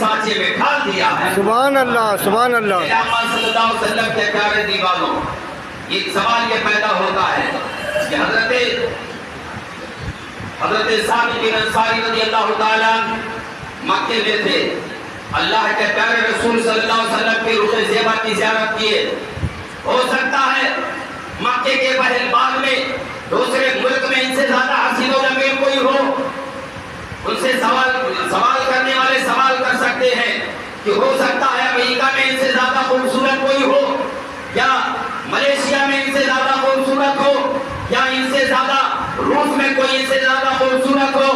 سانچے میں ڈال دیا ہے۔ سبحان اللہ سبحان اللہ۔ میرے آقا صلی اللہ علیہ وسلم کے پیارے دیوانوں، ایک سوال یہ پیدا ہوتا ہے کہ حضرت ثابت بن انصاری رضی اللہ تعالیٰ مکے میں تھے، اللہ کے پیارے رسول صلی اللہ علیہ وسلم کی رخ زیبا کی زیارت کیے۔ ہو سکتا ہے مکے کے پہل باغ میں دوسرے ملک میں ان سے زیادہ حسین و جمیل کوئی ہو، ان سے سوال کرنے والے سوال کر سکتے ہیں کہ ہو سکتا ہے امریکہ میں ان سے زیادہ خوبصورت کوئی ہو، یا ملیشیا میں ان سے زیادہ خوبصورت ہو، یا ان سے زیادہ روس میں کوئی ان سے زیادہ خوبصورت ہو،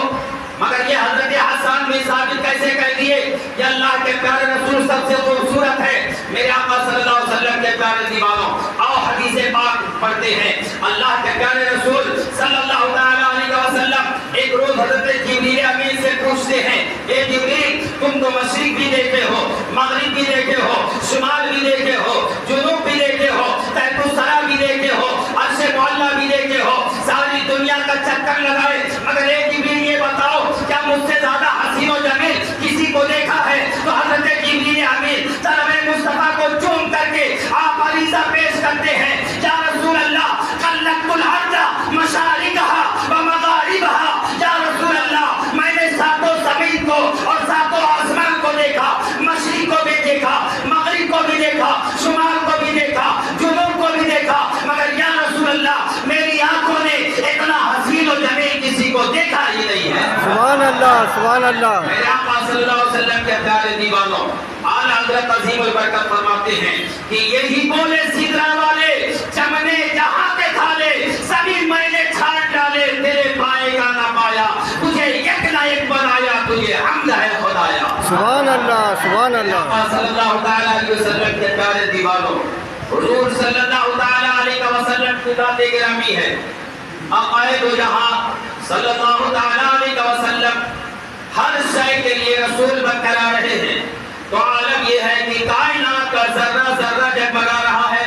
مگر یہ حضرت حسان بن ثابت کیسے کہہ دیے کہ اللہ کے پیارے رسول سب سے خوبصورت ہے۔ میرے آقا صلی اللہ علیہ وسلم کے پیارے دیوانوں، آؤ حدیث پاک پڑھتے ہیں۔ اللہ کے پیارے رسول صلی اللہ علیہ وسلم ایک روز حضرت جبریل امین سے پوچھتے ہیں، اے جبریل، تم تو مشرق بھی دیکھے ہو، مغرب بھی دیکھے ہو، شمال بھی دیکھے ہو، جنوب بھی دیکھے ہو، تحت الثری بھی دیکھے ہو، عرش معلیٰ بھی دیکھے ہو، ساری دنیا کا چکر لگائے، مگر اے جبریل یہ بتاؤ کیا مجھ سے زیادہ حسین و جمیل کسی کو دیکھا ہے؟ تو حضرت جبریل امین طلب مصطفیٰ کو چوم کر کے آپ عریضہ پیش کرتے ہیں، یا رسول اللہ خلقت الارض مشارقها ومغاربها، یا رسول اللہ میں نے ساتوں زمین کو اور ساتوں آسمان کو دیکھا، مشرق کو بھی دیکھا، مغرب کو بھی دیکھا، شمال کو بھی دیکھا، جنوب کو بھی دیکھا، مگر یا رسول اللہ میری آنکھوں نے اتنا حسین و جمیل کسی کو دیکھا ہی نہیں ہے۔ سبحان اللہ سبحان اللہ۔ میرے آقا صلی اللہ علیہ وسلم کے پیارے دیوانوں، اعلیٰ حضرت عظیم البرکت فرماتے ہیں کہ یہی بولے سدرا والے، چمنے جہاں کے تھالے، سبھی میں نے چھاٹ ڈالے، تیرے پائے کا نہ پایا، تجھے یک نہ ایک بنایا، تجھے حمد ہے خدایا۔ سبحان اللہ سبحان اللہ۔ آقا صلی اللہ علیہ وسلم کے پیارے دیوانوں، حضور صلی اللہ علیہ وسلم کی ذات گرامی ہے، آقا دو جہاں صلی اللہ علیہ وسلم ہر شے کے لیے رسول بن کر آ رہے ہیں، تو عالم یہ ہے کہ کائنات کا ذرہ ذرہ جگمگا رہا ہے۔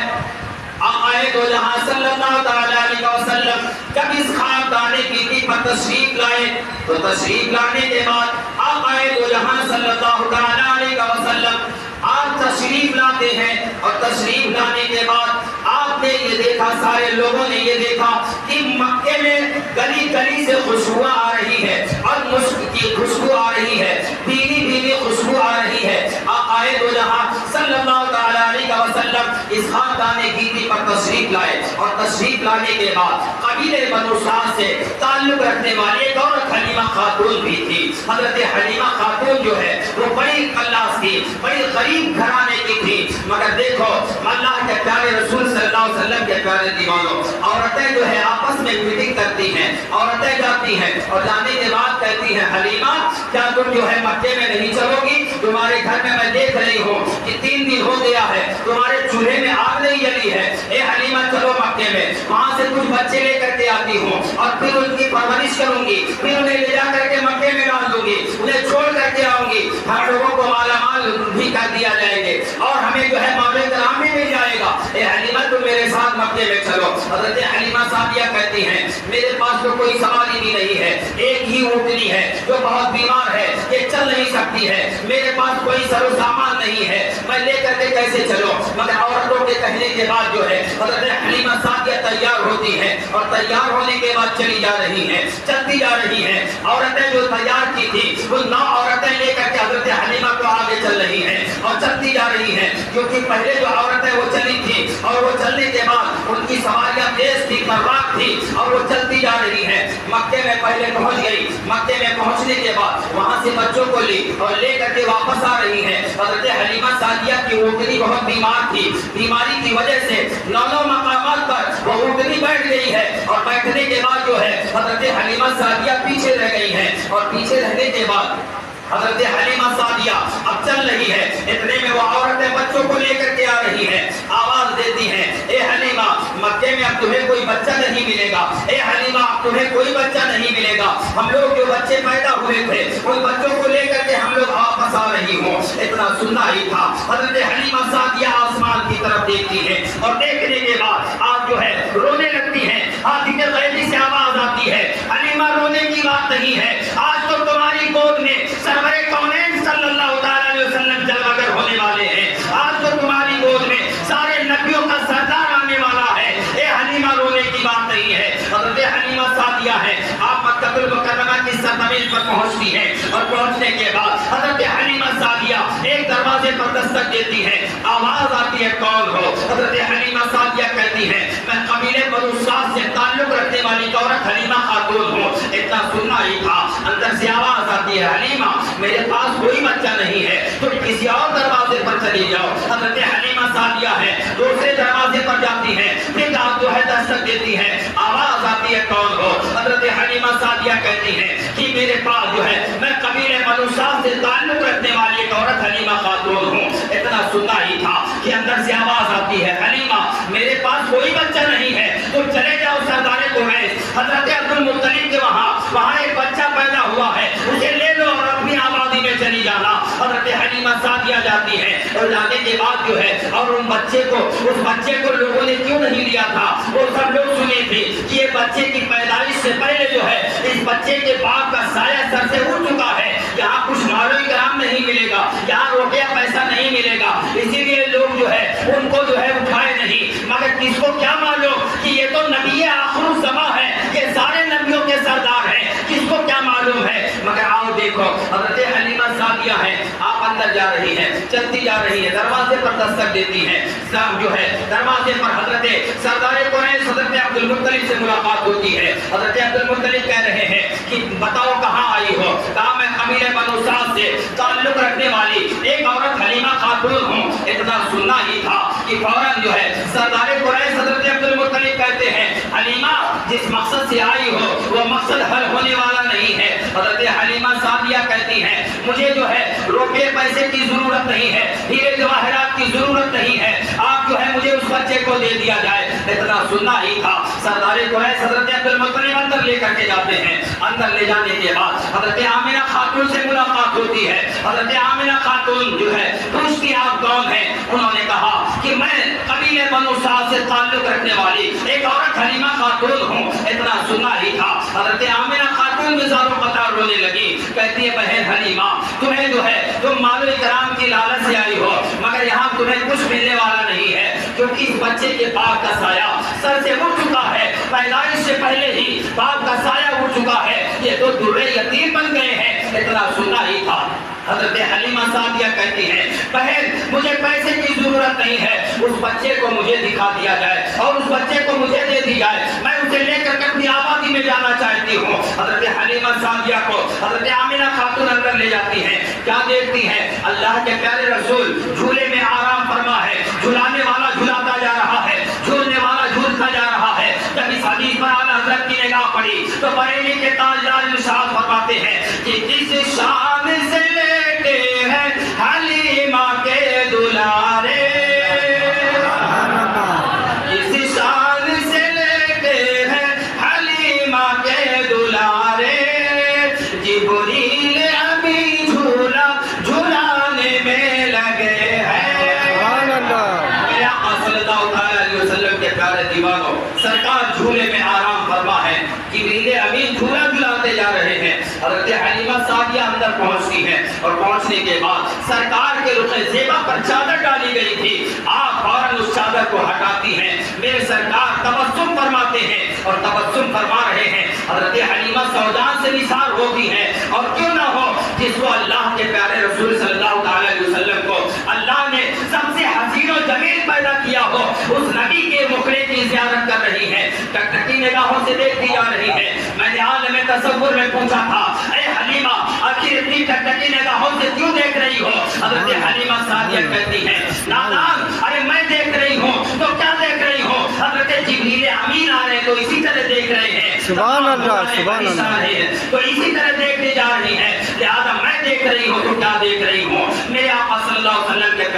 آقا دو جہاں صلی اللہ علیہ وسلم جب اس خاکدان گیتی پر تشریف لائے تو تشریف لانے کے بعد آقا دو جہاں صلی اللہ علیہ وسلم آپ تشریف لاتے ہیں، اور تشریف لانے کے بعد آپ نے یہ دیکھا، سارے لوگوں نے یہ دیکھا کہ مکے میں گلی گلی سے خوشبو آ رہی ہے، اور مشک کی خوشبو آ رہی ہے، بھیلی بھیلی خوشبو آ رہی ہے۔ آقا دو جہاں صلی اللہ علیہ وسلم اس خاکدان گیتی پر تشریف لائے، اور تشریف لانے کے بعد قبیلے بنو سعد سے تعلق رکھنے والی ایک عورت حلیمہ خاتون بھی تھی۔ حضرت حلیمہ خاتون جو ہے وہ بڑی قلاس تھی، بڑی غریب گھرانے کی تھی، مگر دیکھو اللہ کے پیارے رسول صلی اللہ علیہ وسلم کے پیارے دیوانوں، عورتیں جو ہے آپس میں میٹنگ کرتی ہیں، عورتیں جاتی ہیں اور جانے کے بعد کہتی ہیں، حلیمہ کیا تم جو ہے مکے میں نہیں چلو گی؟ تمہارے گھر میں دیکھ رہی ہوں کہ 3 دن ہو گیا ہے تمہارے چولہے میں آگ نہیں جلی ہے، اے حلیمہ چلو مکے میں، وہاں سے کچھ بچے لے کر کے آتی ہوں اور پھر ان کی پرورش کروں گی، پھر انہیں لے جا کر کے مکے میں ڈال دوں گی، انہیں چھوڑ کر کے آؤں گی، ہم لوگوں کو مالا مال بھی کر دیا جائیں گے اور ہمیں جو ہے مال کرام بھی مل جائے گا، اے حلیمہ تم میرے ساتھ مکے میں چلو۔ حضرت حلیمہ سعدیہ کہتی ہیں، میرے پاس تو کوئی سواری بھی نہیں ہے، ایک ہی اونٹنی ہے جو بہت بیمار ہے، یہ چل نہیں سکتی ہے، میرے پاس کوئی سر و سامان نہیں ہے، میں لے کر کے کیسے چلوں؟ مگر عورتوں کے کہنے کے بعد جو ہے حضرت حلیمہ سعدیہ تیار ہوتی ہیں، اور تیار ہونے کے بعد چلی جا رہی ہیں، چلتی جا رہی ہیں۔ عورتیں جو تیار کی تھی وہ 9 عورتیں لے کر کے حضرت حلیمہ کو آگے چل رہی ہیں اور چلتی جا رہی ہیں، کیونکہ پہلے جو عورتیں وہ چلی تھی اور وہ چلنے کے بعد ان کی سواریاں تیز تھی، پرواز تھی، اور وہ چلتی جا رہی ہیں۔ مکے میں پہلے پہنچ گئی، مکے میں پہنچنے کے بعد وہاں سے بچوں کو لی اور لے کر کے واپس آ رہی ہیں۔ حضرت حلیمہ سعدیہ کی اونٹنی بہت بیمار تھی، بیماری کی وجہ سے 9 مقامات پر وہ اونٹنی بیٹھ گئی ہے، اور بیٹھنے کے بعد جو ہے حضرت حلیمہ سعدیہ پیچھے رہ گئی ہیں، اور پیچھے رہنے کے بعد حضرت حلیمہ سعدیہ اب چل رہی ہے، اتنے میں وہ عورتیں بچوں کو لے کر کے آ رہی ہیں، آواز دیتی ہیں، اے حلیمہ مکے میں اب تمہیں کوئی بچہ نہیں ملے گا، اے حلیمہ اب تمہیں کوئی بچہ نہیں ملے گا، ہم لوگ جو بچے پیدا ہوئے تھے ان بچوں کو لے کر کے ہم لوگ واپس آ رہی ہوں۔ اتنا سننا ہی تھا، حضرت حلیمہ سعدیہ آسمان کی طرف دیکھتی ہے، اور دیکھنے کے بعد آپ جو ہے رونے لگتی ہیں، ہاتھی کے غیبی سے آواز آتی ہے، حلیمہ رونے کی بات نہیں ہے، آج تو تمہاری گود میں سرور کونین صلی اللہ علیہ دیتی ہیں, آواز آتی ہے کون ہو؟ حضرت حلیمہ سعدیہ کہتی ہیں میں قبیلے بنو سعد سے تعلق رکھنے والی ایک عورت حلیمہ خاتون ہوں. اتنا سننا ہی تھا, اندر سے آواز آتی ہے حلیمہ میرے پاس کوئی بچہ نہیں ہے, تم کسی اور دروازے پر چلی جاؤ. حضرت حلیمہ سعدیہ ہے دوسرے دروازے پر جاتی ہیں, پھر آپ جو ہے دستک دیتی ہیں, آواز آتی ہے کون ہو؟ حضرت حلیمہ سعدیہ کہتی ہیں کہ میرے پاس جو ہے میں قبیلے بنو سعد سے تعلق رکھنے والی ایک عورت حلیمہ خاتون ہوں. اتنا سننا ہی تھا کہ اندر سے آواز آتی ہے حلیمہ میرے پاس کوئی بچہ نہیں ہے, تم چلے جاؤ سردار قریش حضرت عبد المطلب کے وہاں ایک بچہ پیدا ہوا ہے, اسے لے لو اور اپنی آبادی میں چلی جانا. حضرت حلیمہ سعدیہ جاتی ہے اور جانے کے بعد جو ہے اور اس بچے کو لوگوں نے کیوں نہیں لیا تھا, وہ سب لوگ سنے تھے کہ یہ بچے کی پیدائش سے پہلے جو ہے اس بچے کے باپ کا سایہ سر سے اٹھ چکا ہے, یہاں کچھ مال و اکرام نہیں ملے گا, یہاں روپیہ پیسہ نہیں ملے گا, اسی لیے لوگ جو ہے ان کو جو ہے اٹھائے نہیں. مگر کس کو کیا معلوم کہ یہ تو نبی آخر الزماں ہے, یہ سارے نبیوں کے سردار ہیں, کس کو کیا معلوم ہے. مگر آؤ دیکھو حضرت حلیمہ سعدیہ ہیں, آپ اندر جا رہی ہیں, چلتی جا رہی ہے, دروازے پر دستک دیتی ہیں, جو ہے دروازے پر حضرت سردار قریش حضرت عبد المطلب سے ملاقات ہوتی ہے. حضرت عبد المطلب کہہ رہے ہیں کہ بتاؤ کہاں آئی ہو؟ کہا میں قبیلے بنو سعد سے تعلق رکھنے والی ایک عورت حلیمہ خاتون ہوں. اتنا سننا ہی تھا کہ فوراً جو ہے سردار قریش حضرت عبد المطلب کہتے ہیں حلیمہ جس مقصد سے آئی ہو وہ مقصد حل ہونے والا نہیں ہے. حضرت حلیمہ سعدیہ کہتی ہیں مجھے جو ہے روپے پیسے کی ضرورت نہیں ہے, ہیرے جواہرات کی ضرورت نہیں ہے, آپ جو ہے مجھے اس بچے کو دے دیا جائے. اتنا سننا ہی تھا سردار قریش حضرت عبد المطلب اندر لے کر کے جاتے ہیں. اندر لے جانے کے بعد حضرت آمنہ خاتون سے ملاقات ہوتی ہے. حضرت آمنہ خاتون جو ہے پوچھتی آپ کون ہیں؟ انہوں نے کہا کہ میں قبیلے بنو سعد سے تعلق رکھنے والی ایک عورت حلیمہ خاتون ہوں. اتنا سننا ہی تھا حضرت آمنہ خاتون بزارو قطار رونے لگی, کہتی ہے بہن حلیمہ تمہیں جو ہے تم مال و اکرام کی لالچ سے آئی ہو, مگر یہاں تمہیں کچھ ملنے والا نہیں ہے, کیونکہ اس بچے کے باپ کا سایہ سر سے اٹھ چکا ہے, پیدائش سے پہلے ہی باپ کا سایہ اٹھ چکا ہے, یہ تو درے یتیم بن گئے ہیں. اتنا سننا ہی تھا حضرت حلیمہ سعدیہ کہتی ہیں بہن مجھے پیسے کی ضرورت نہیں ہے, اس بچے کو مجھے دکھا دیا جائے اور اس بچے کو مجھے دے دی جائے, میں اسے لے کر کے اپنی آبادی میں جانا چاہتی ہوں. حضرت حلیمہ سعدیہ کو حضرت آمنہ خاتون اندر لے جاتی ہیں. کیا دیکھتی ہیں؟ اللہ کے پیارے رسول جھولے میں آرام فرما ہے, جھلانے والا جھلاتا جا رہا ہے, جھولنے والا جھولتا جا رہا ہے. جب اس حدیث پر اعلیٰ حضرت کی نگاہ پڑی تو بریلی کے تاجدار ارشاد فرماتے ہیں کہ جس شان سے لیٹے ہیں حلیمہ کے دلارے, جس شان سے لیٹے ہیں حلیمہ کے دلارے, جبریل ابھی جھولا جھولانے میں لگے ہیں. سبحان اللہ. میرے آقا صلی اللہ علیہ وسلم کے پیارے دیوانوں, سرکار جھولے میں آرام فرما ہے, جبریل امین جھولا جھلاتے جا رہے ہیں. حضرت حلیمہ سعدیہ اندر پہنچتی ہیں اور پہنچنے کے بعد سرکار کے رخ زیبا پر چادر ڈالی گئی تھی, آپ فوراً اس چادر کو ہٹاتی ہیں. میرے سرکار تبسم فرماتے ہیں اور تبسم فرما رہے ہیں. حضرت حلیمہ سوجان سے نثار ہوتی ہیں, اور کیوں نہ ہو جس کو اللہ کے پیارے رسول صلی اللہ علیہ وسلم کو اللہ نے سب سے حسین و جمیل پیدا کیا ہو, اس نبی کے مخرے کی زیارت کر رہی ہے, ٹکٹکی نگاہوں سے دیکھتی جا رہی ہے. میں نے عالم تصور میں پوچھا تھا اے حلیمہ آخر اتنی ٹکٹکی نگاہوں سے کیوں دیکھ رہی ہو؟ حضرت حلیمہ سعدیہ کہتی ہیں نادان, ارے میں دیکھ رہی ہوں تو کیا دیکھ رہی ہوں؟ حضرت جبریل امین آ رہے تو اسی طرح دیکھ رہے ہیں, سبحان اللہ, سبحان اللہ. تو اسی طرح دیکھتے جا رہی ہیں, لہذا میں دیکھ رہی ہوں تو کیا دیکھ رہی ہوں؟ میرے آقا صلی اللہ علیہ وسلم کے